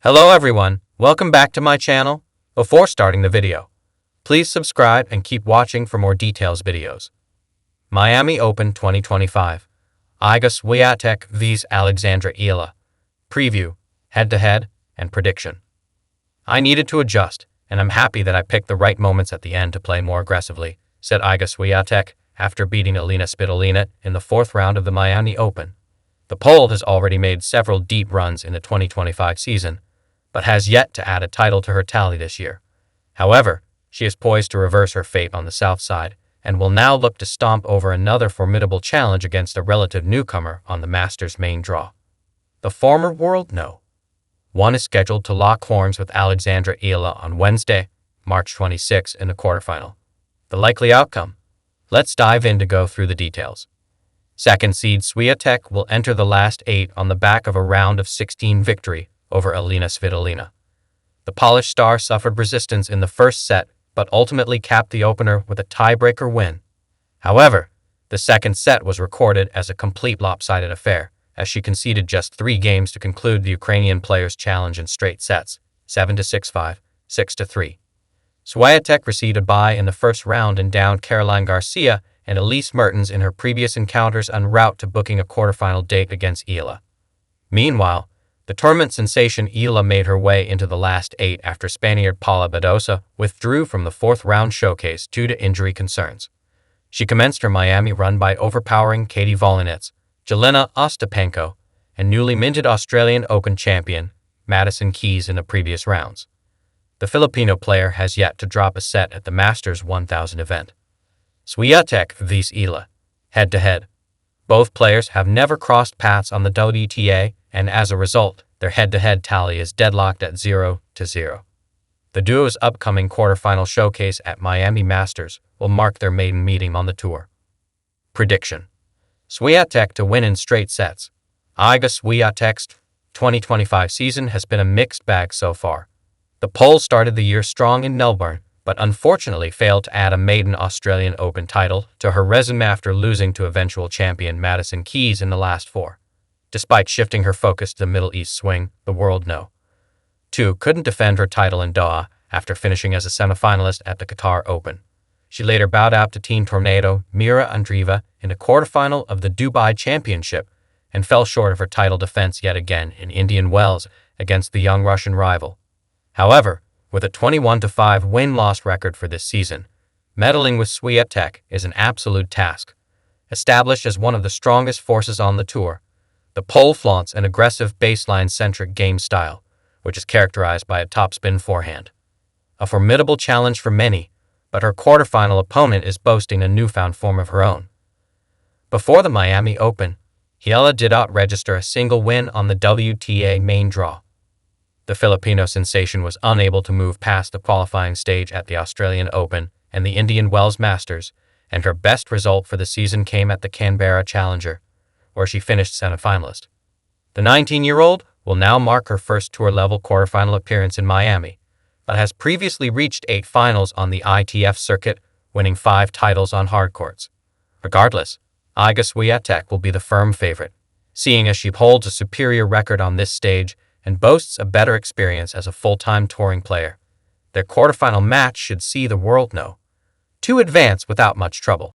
Hello everyone, welcome back to my channel. Before starting the video, please subscribe and keep watching for more details videos. Miami Open 2025. Iga Swiatek vs Alexandra Eala. Preview, head-to-head, and prediction. I needed to adjust, and I'm happy that I picked the right moments at the end to play more aggressively, said Iga Swiatek after beating Alina Svitolina in the fourth round of the Miami Open. The Pole has already made several deep runs in the 2025 season, but has yet to add a title to her tally this year. However, she is poised to reverse her fate on the south side and will now look to stomp over another formidable challenge against a relative newcomer on the Masters main draw. The former world no. One is scheduled to lock horns with Alexandra Eala on Wednesday, March 26 in the quarterfinal. The likely outcome? Let's dive in to go through the details. Second seed Swiatek will enter the last 8 on the back of a round of 16 victory over Alina Svitolina. The Polish star suffered resistance in the first set, but ultimately capped the opener with a tiebreaker win. However, the second set was recorded as a complete lopsided affair, as she conceded just 3 games to conclude the Ukrainian player's challenge in straight sets, 7-6-5, 6-3. Swiatek received a bye in the first round and downed Caroline Garcia and Elise Mertens in her previous encounters en route to booking a quarterfinal date against Eala. Meanwhile, the tournament sensation Eala made her way into the last 8 after Spaniard Paula Badosa withdrew from the fourth round showcase due to injury concerns. She commenced her Miami run by overpowering Katie Volinets, Jelena Ostapenko, and newly minted Australian Open champion Madison Keys in the previous rounds. The Filipino player has yet to drop a set at the Masters 1000 event. Swiatek vs Eala, head-to-head. Both players have never crossed paths on the WTA, and as a result, their head-to-head tally is deadlocked at 0-0. The duo's upcoming quarterfinal showcase at Miami Masters will mark their maiden meeting on the tour. Prediction. Swiatek to win in straight sets. Iga Swiatek's 2025 season has been a mixed bag so far. The Pole started the year strong in Melbourne, but unfortunately failed to add a maiden Australian Open title to her resume after losing to eventual champion Madison Keys in the last 4. Despite shifting her focus to the Middle East swing, the world no. 2 couldn't defend her title in Doha after finishing as a semifinalist at the Qatar Open. She later bowed out to Team Tornado Mira Andreeva in a quarterfinal of the Dubai Championship and fell short of her title defense yet again in Indian Wells against the young Russian rival. However, with a 21-5 win-loss record for this season, medaling with Swiatek is an absolute task. Established as one of the strongest forces on the tour, the Pole flaunts an aggressive baseline-centric game style, which is characterized by a topspin forehand. A formidable challenge for many, but her quarterfinal opponent is boasting a newfound form of her own. Before the Miami Open, Eala did not register a single win on the WTA main draw. The Filipino sensation was unable to move past the qualifying stage at the Australian Open and the Indian Wells Masters, and her best result for the season came at the Canberra Challenger, where she finished semifinalist. The 19-year-old will now mark her first tour-level quarterfinal appearance in Miami, but has previously reached 8 finals on the ITF circuit, winning 5 titles on hard courts. Regardless, Iga Swiatek will be the firm favorite, seeing as she holds a superior record on this stage and boasts a better experience as a full-time touring player. Their quarterfinal match should see the world know to advance without much trouble.